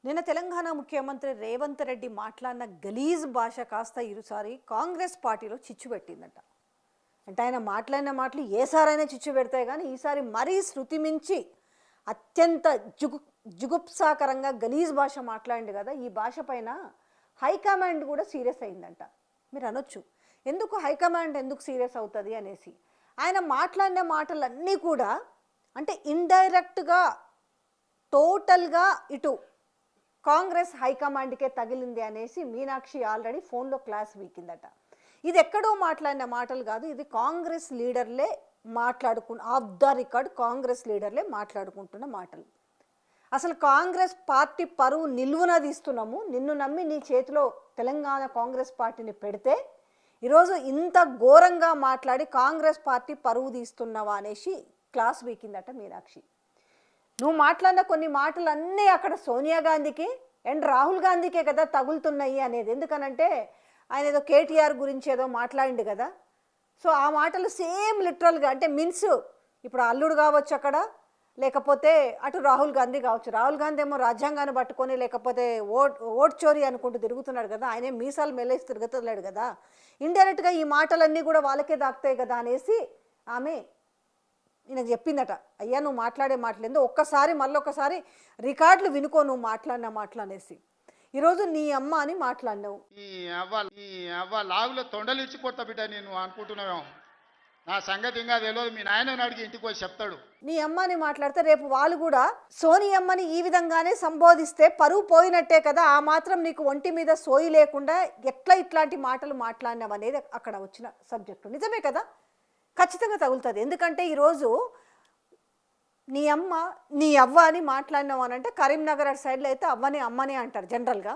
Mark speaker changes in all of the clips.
Speaker 1: నిన్న తెలంగాణ ముఖ్యమంత్రి రేవంత్ రెడ్డి మాట్లాడిన గలీజ్ భాష కాస్త ఈసారి కాంగ్రెస్ పార్టీలో చిచ్చు పెట్టిందట. అంటే ఆయన మాట్లాడిన మాటలు ఏసారైనా చిచ్చు పెడతాయి, కానీ ఈసారి మరీ శృతి మించి అత్యంత జుగుప్సాకరంగా గలీజ్ భాష మాట్లాడింది కదా. ఈ భాష పైన హైకమాండ్ కూడా సీరియస్ అయిందంట. మీరు అనొచ్చు, ఎందుకు హైకమాండ్ ఎందుకు సీరియస్ అవుతుంది అనేసి. ఆయన మాట్లాడిన మాటలన్నీ కూడా అంటే ఇండైరెక్ట్గా టోటల్గా ఇటు కాంగ్రెస్ హైకమాండ్కే తగిలింది అనేసి మీనాక్షి ఆల్రెడీ ఫోన్లో క్లాస్ వీకిందట. ఇది ఎక్కడో మాట్లాడిన మాటలు కాదు, ఇది కాంగ్రెస్ లీడర్లే ఆఫ్ ద రికార్డ్ కాంగ్రెస్ లీడర్లే మాట్లాడుకుంటున్న మాటలు. అసలు కాంగ్రెస్ పార్టీ పరువు నిలువున తీస్తున్నాము, నిన్ను నమ్మి నీ చేతిలో తెలంగాణ కాంగ్రెస్ పార్టీని పెడితే ఈరోజు ఇంత ఘోరంగా మాట్లాడి కాంగ్రెస్ పార్టీ పరువు తీస్తున్నావా అనేసి క్లాస్ వీకిందట మీనాక్షి. నువ్వు మాట్లాడిన కొన్ని మాటలన్నీ అక్కడ సోనియా గాంధీకి అండ్ రాహుల్ గాంధీకే కదా తగులుతున్నాయి అనేది. ఎందుకనంటే ఆయన ఏదో కేటీఆర్ గురించి ఏదో మాట్లాడిండు కదా. సో ఆ మాటలు సేమ్ లిటరల్గా అంటే మీన్స్ ఇప్పుడు అల్లుడు కావచ్చు అక్కడ, లేకపోతే అటు రాహుల్ గాంధీ కావచ్చు. రాహుల్ గాంధీ ఏమో రాజ్యాంగాన్ని పట్టుకొని లేకపోతే ఓట్ చోరీ అనుకుంటూ తిరుగుతున్నాడు కదా, ఆయనే మీసాలు మెల్లేసి తిరుగుతున్నాడు కదా. ఇండైరెక్ట్గా ఈ మాటలన్నీ కూడా వాళ్ళకే దాక్తాయి కదా అనేసి ఆమె ఈయనకు చెప్పిందట. అయ్యా నువ్వు మాట్లాడే మాటలేందో ఒక్కసారి మళ్ళొకసారి రికార్డులు వినుకో, నువ్వు మాట్లాడిన మాటలు అనేసి. ఈరోజు నీ అమ్మ అని మాట్లాడినావు.
Speaker 2: లాగులో తొండలు ఇచ్చిపోతా బిడ్డ నేను అనుకుంటున్నావేమో. నా సంగతి ఇంకా తెలియదు, మీ నాయన అడిగి ఇంటికి పోయి చెప్తాడు.
Speaker 1: నీ అమ్మని మాట్లాడితే రేపు వాళ్ళు కూడా సోనియమ్మని ఈ విధంగానే సంబోధిస్తే పరువు పోయినట్టే కదా. ఆ మాత్రం నీకు ఒంటి మీద సోయి లేకుండా ఎట్లా ఇట్లాంటి మాటలు మాట్లాడినావు అనేది అక్కడ వచ్చిన సబ్జెక్టు. నిజమే కదా, ఖచ్చితంగా తగులుతుంది. ఎందుకంటే ఈరోజు నీ అమ్మ నీ అవ్వ అని మాట్లాడినావు అని అంటే కరీంనగర్ సైడ్లో అయితే అవ్వని అమ్మని అంటారు జనరల్గా,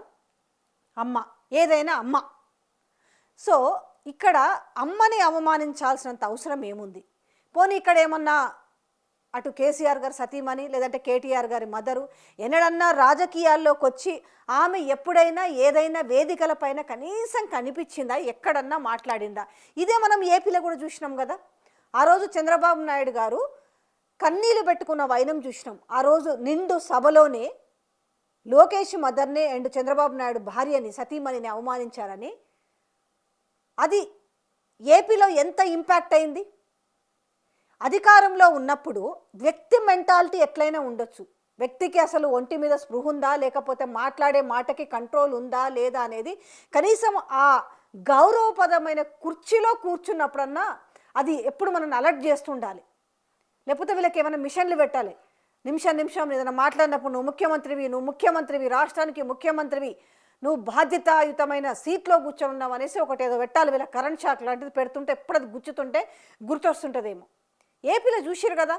Speaker 1: అమ్మ ఏదైనా అమ్మ. సో ఇక్కడ అమ్మని అవమానించాల్సినంత అవసరం ఏముంది? పోనీ ఇక్కడ ఏమన్నా అటు కేసీఆర్ గారు సతీమణి లేదంటే కేటీఆర్ గారి మదరు ఎన్నడన్నా రాజకీయాల్లోకి వచ్చి ఆమె ఎప్పుడైనా ఏదైనా వేదికల పైన కనీసం కనిపించిందా, ఎక్కడన్నా మాట్లాడిందా? ఇదే మనం ఏపీలో కూడా చూసినాం కదా. ఆ రోజు చంద్రబాబు నాయుడు గారు కన్నీళ్ళు పెట్టుకున్న వైనం చూసినాం. ఆ రోజు నిండు సభలోనే లోకేష్ మదర్ని అండ్ చంద్రబాబు నాయుడు భార్యని సతీమణిని అవమానించారని. అది ఏపీలో ఎంత ఇంపాక్ట్ అయింది? అధికారంలో ఉన్నప్పుడు వ్యక్తి మెంటాలిటీ ఎట్లయినా ఉండొచ్చు, వ్యక్తికి అసలు ఒంటి మీద స్పృహ ఉందా లేకపోతే మాట్లాడే మాటకి కంట్రోల్ ఉందా లేదా అనేది కనీసం ఆ గౌరవపదమైన కుర్చీలో కూర్చున్నప్పుడన్నా అది ఎప్పుడు మనం అలర్ట్ చేస్తుండాలి. లేకపోతే వీళ్ళకి ఏమైనా మిషన్లు పెట్టాలి. నిమిషం ఏదైనా మాట్లాడినప్పుడు నువ్వు ముఖ్యమంత్రివి రాష్ట్రానికి ముఖ్యమంత్రివి, నువ్వు బాధ్యతాయుతమైన సీట్లో కూర్చొని ఉన్నావు అనేసి ఒకటి ఏదో పెట్టాలి. వీళ్ళ కరెంట్ షాక్ లాంటిది పెడుతుంటే ఎప్పుడు అది గుచ్చుతుంటే గుర్తొస్తుంటుందేమో. ఏపీలో చూసిరు కదా,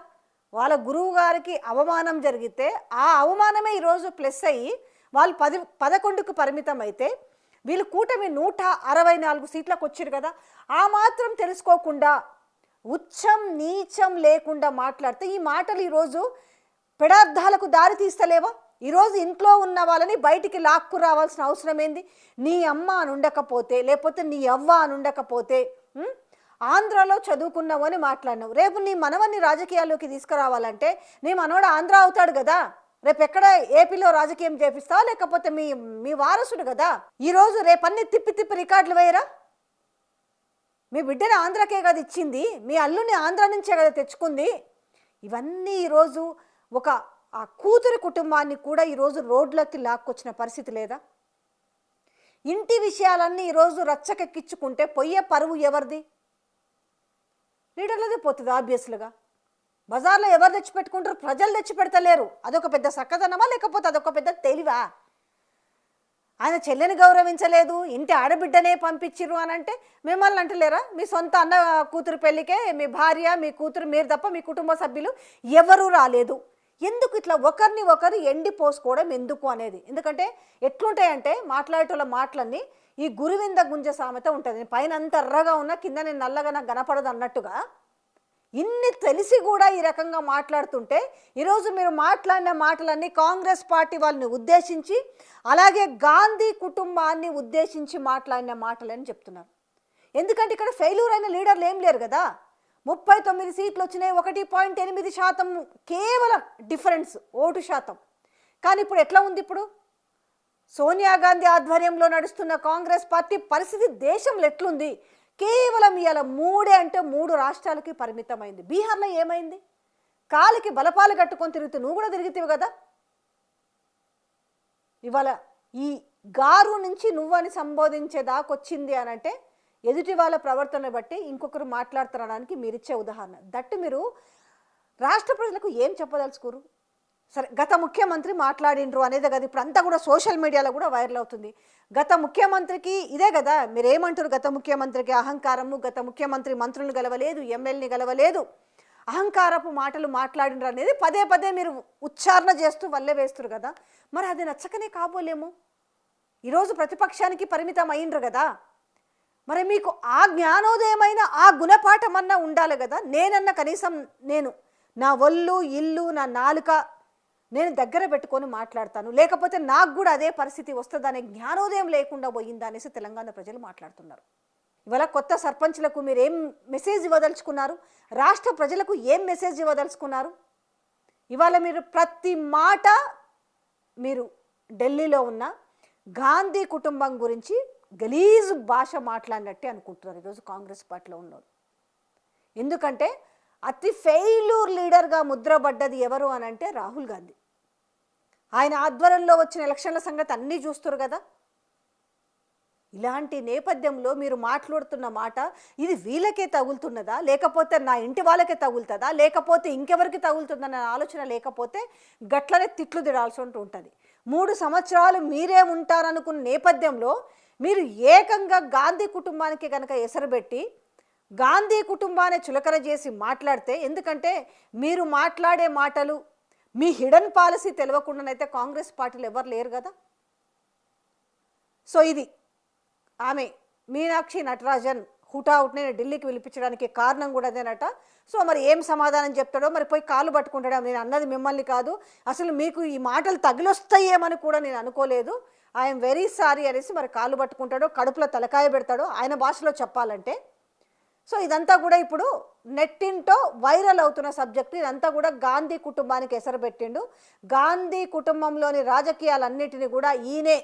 Speaker 1: వాళ్ళ గురువు గారికి అవమానం జరిగితే ఆ అవమానమే ఈరోజు ప్లస్ అయ్యి వాళ్ళు 11కు పరిమితం అయితే వీళ్ళు కూటమి 164 సీట్లకు వచ్చారు కదా. ఆ మాత్రం తెలుసుకోకుండా ఉచ్చం నీచం లేకుండా మాట్లాడితే ఈ మాటలు ఈరోజు పెడార్థాలకు దారి తీస్తలేవా? ఈరోజు ఇంట్లో ఉన్న వాళ్ళని బయటికి లాక్కు రావాల్సిన అవసరం ఏంది? నీ అమ్మ అని ఉండకపోతే లేకపోతే నీ అవ్వ అని ఉండకపోతే ఆంధ్రాలో చదువుకున్నావు అని మాట్లాడినావు. రేపు నీ మనవన్ని రాజకీయాల్లోకి తీసుకురావాలంటే నీ మనవడు ఆంధ్ర అవుతాడు కదా. రేపు ఎక్కడ ఏపీలో రాజకీయం చేపిస్తావా లేకపోతే మీ వారసుడు కదా. ఈరోజు రేపన్నీ తిప్పి రికార్డులు వేయరా? మీ బిడ్డని ఆంధ్రాకే కదా ఇచ్చింది, మీ అల్లుని ఆంధ్ర నుంచే కదా తెచ్చుకుంది. ఇవన్నీ ఈరోజు ఒక ఆ కూతురి కుటుంబాన్ని కూడా ఈరోజు రోడ్లకి లాక్కొచ్చిన పరిస్థితి లేదా? ఇంటి విషయాలన్నీ ఈరోజు రచ్చకెక్కించుకుంటే పొయ్యే పరువు ఎవరిది? లీడర్లదే పోతుంది ఆబ్వియస్లుగా. బజార్లో ఎవరు తెచ్చిపెట్టుకుంటారు? ప్రజలు తెచ్చిపెడతలేరు. అదొక పెద్ద సక్కదనమా లేకపోతే అదొక పెద్ద తెలివా? ఆయన చెల్లెని గౌరవించలేదు, ఇంటి ఆడబిడ్డనే పంపించిరు అని అంటే మిమ్మల్ని అంటలేరా? మీ సొంత అన్న కూతురు పెళ్ళికే మీ భార్య మీ కూతురు మీరు తప్ప మీ కుటుంబ సభ్యులు ఎవరూ రాలేదు. ఎందుకు ఇట్లా ఒకరిని ఒకరు ఎండిపోసుకోవడం ఎందుకు అనేది? ఎందుకంటే ఎట్లుంటాయంటే మాట్లాడేటోళ్ళ మాటలన్నీ ఈ గురువింద గుంజ సామెత ఉంటుంది. పైన అంత ఎర్రగా ఉన్నా కింద నేను నల్లగా నాకు కనపడదు అన్నట్టుగా ఇన్ని తెలిసి కూడా ఈ రకంగా మాట్లాడుతుంటే ఈరోజు మీరు మాట్లాడిన మాటలన్నీ కాంగ్రెస్ పార్టీ వాళ్ళని ఉద్దేశించి అలాగే గాంధీ కుటుంబాన్ని ఉద్దేశించి మాట్లాడిన మాటలని చెప్తున్నారు. ఎందుకంటే ఇక్కడ ఫెయిల్యూర్ అయిన లీడర్లు ఏం లేరు కదా. 39 సీట్లు వచ్చినాయి, 1.8% కేవలం డిఫరెన్స్ ఓటు శాతం. కానీ ఇప్పుడు ఎట్లా ఉంది? ఇప్పుడు సోనియా గాంధీ ఆధ్వర్యంలో నడుస్తున్న కాంగ్రెస్ పార్టీ పరిస్థితి దేశంలో ఎట్లుంది? కేవలం ఇవాళ మూడే అంటే 3 రాష్ట్రాలకి పరిమితమైంది. బీహార్లో ఏమైంది? కాలికి బలపాలు కట్టుకొని తిరుగుతూ నువ్వు కూడా తిరుగుతావు కదా. ఇవాళ ఈ గారు నుంచి నువ్వని సంబోధించేదాకొచ్చింది అని అంటే ఎదుటి వాళ్ళ ప్రవర్తన బట్టి ఇంకొకరు మాట్లాడుతున్నడానికి మీరిచ్చే ఉదాహరణ. దట్టు మీరు రాష్ట్ర ప్రజలకు ఏం చెప్పదలుచుకోరు? సరే, గత ముఖ్యమంత్రి మాట్లాడిండ్రు అనేది కదా ఇప్పుడు అంతా కూడా సోషల్ మీడియాలో కూడా వైరల్ అవుతుంది. గత ముఖ్యమంత్రికి ఇదే కదా మీరు ఏమంటారు? గత ముఖ్యమంత్రికి అహంకారము, గత ముఖ్యమంత్రి మంత్రులను గెలవలేదు, ఎమ్మెల్యేని గెలవలేదు, అహంకారపు మాటలు మాట్లాడిండ్రు అనేది పదే పదే మీరు ఉచ్చారణ చేస్తూ వల్లే వేస్తారు కదా. మరి అది నచ్చకనే కాబోలేము. ఈరోజు ప్రతిపక్షానికి పరిమితం అయిండ్రు కదా. మరి మీకు ఆ జ్ఞానోదయమైన ఆ గుణపాఠమన్నా ఉండాలి కదా. నేనన్నా కనీసం నేను నా ఒళ్ళు ఇల్లు నా నాలుక నేను దగ్గర పెట్టుకొని మాట్లాడతాను, లేకపోతే నాకు కూడా అదే పరిస్థితి వస్తుందనే జ్ఞానోదయం లేకుండా పోయిందా అనేసి తెలంగాణ ప్రజలు మాట్లాడుతున్నారు. ఇవాళ కొత్త సర్పంచ్లకు మీరు ఏం మెసేజ్ ఇవ్వదలుచుకున్నారు? రాష్ట్ర ప్రజలకు ఏం మెసేజ్ ఇవ్వదలుచుకున్నారు? ఇవాళ మీరు ప్రతి మాట మీరు ఢిల్లీలో ఉన్న గాంధీ కుటుంబం గురించి గలీజు భాష మాట్లాడినట్టే అనుకుంటున్నారు ఈరోజు కాంగ్రెస్ పార్టీలో ఉన్నారు. ఎందుకంటే అతి ఫెయిల్యూర్ లీడర్గా ముద్రపడ్డది ఎవరు అని అంటే రాహుల్ గాంధీ. ఆయన ఆధ్వర్యంలో వచ్చిన ఎలక్షన్ల సంగతి అన్నీ చూస్తారు కదా. ఇలాంటి నేపథ్యంలో మీరు మాట్లాడుతున్న మాట ఇది వీళ్ళకే తగులుతున్నదా, లేకపోతే నా ఇంటి వాళ్ళకే తగులుతుందా, లేకపోతే ఇంకెవరికి తగులుతుందన్న ఆలోచన లేకపోతే గట్లనే తిట్లు తిడాల్సి ఉంటుంది. 3 సంవత్సరాలు మీరే ఉంటారనుకున్న నేపథ్యంలో మీరు ఏకంగా గాంధీ కుటుంబానికి కనుక ఎసరుపెట్టి గాంధీ కుటుంబాన్ని చులకన చేసి మాట్లాడితే, ఎందుకంటే మీరు మాట్లాడే మాటలు మీ హిడెన్ పాలసీ తెలియకుండానైతే కాంగ్రెస్ పార్టీలు ఎవరు లేరు కదా. సో ఇది ఆమె మీనాక్షి నటరాజన్ హుటాహుట్నే ఢిల్లీకి పిలిపించడానికి కారణం కూడా అదేనట. సో మరి ఏం సమాధానం చెప్తాడో, మరి పోయి కాలు పట్టుకుంటాడో. నేను అన్నది మిమ్మల్ని కాదు, అసలు మీకు ఈ మాటలు తగిలొస్తాయేమని కూడా నేను అనుకోలేదు. ఐఎమ్ వెరీ సారీ అనేసి మరి కాలు పట్టుకుంటాడో, కడుపులో తలకాయ పెడతాడో ఆయన భాషలో చెప్పాలంటే. సో ఇదంతా కూడా ఇప్పుడు నెట్టింటో వైరల్ అవుతున్న సబ్జెక్టు. ఇదంతా కూడా గాంధీ కుటుంబానికి ఎసరు పెట్టిండు. గాంధీ కుటుంబంలోని రాజకీయాలన్నిటిని కూడా ఈయనే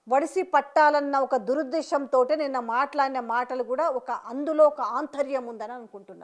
Speaker 1: వడిసి పట్టాలన్న ఒక దురుద్దేశంతో నిన్న మాట్లాడిన మాటలు కూడా అందులో ఒక ఆంతర్యం ఉందని అనుకుంటున్నాను.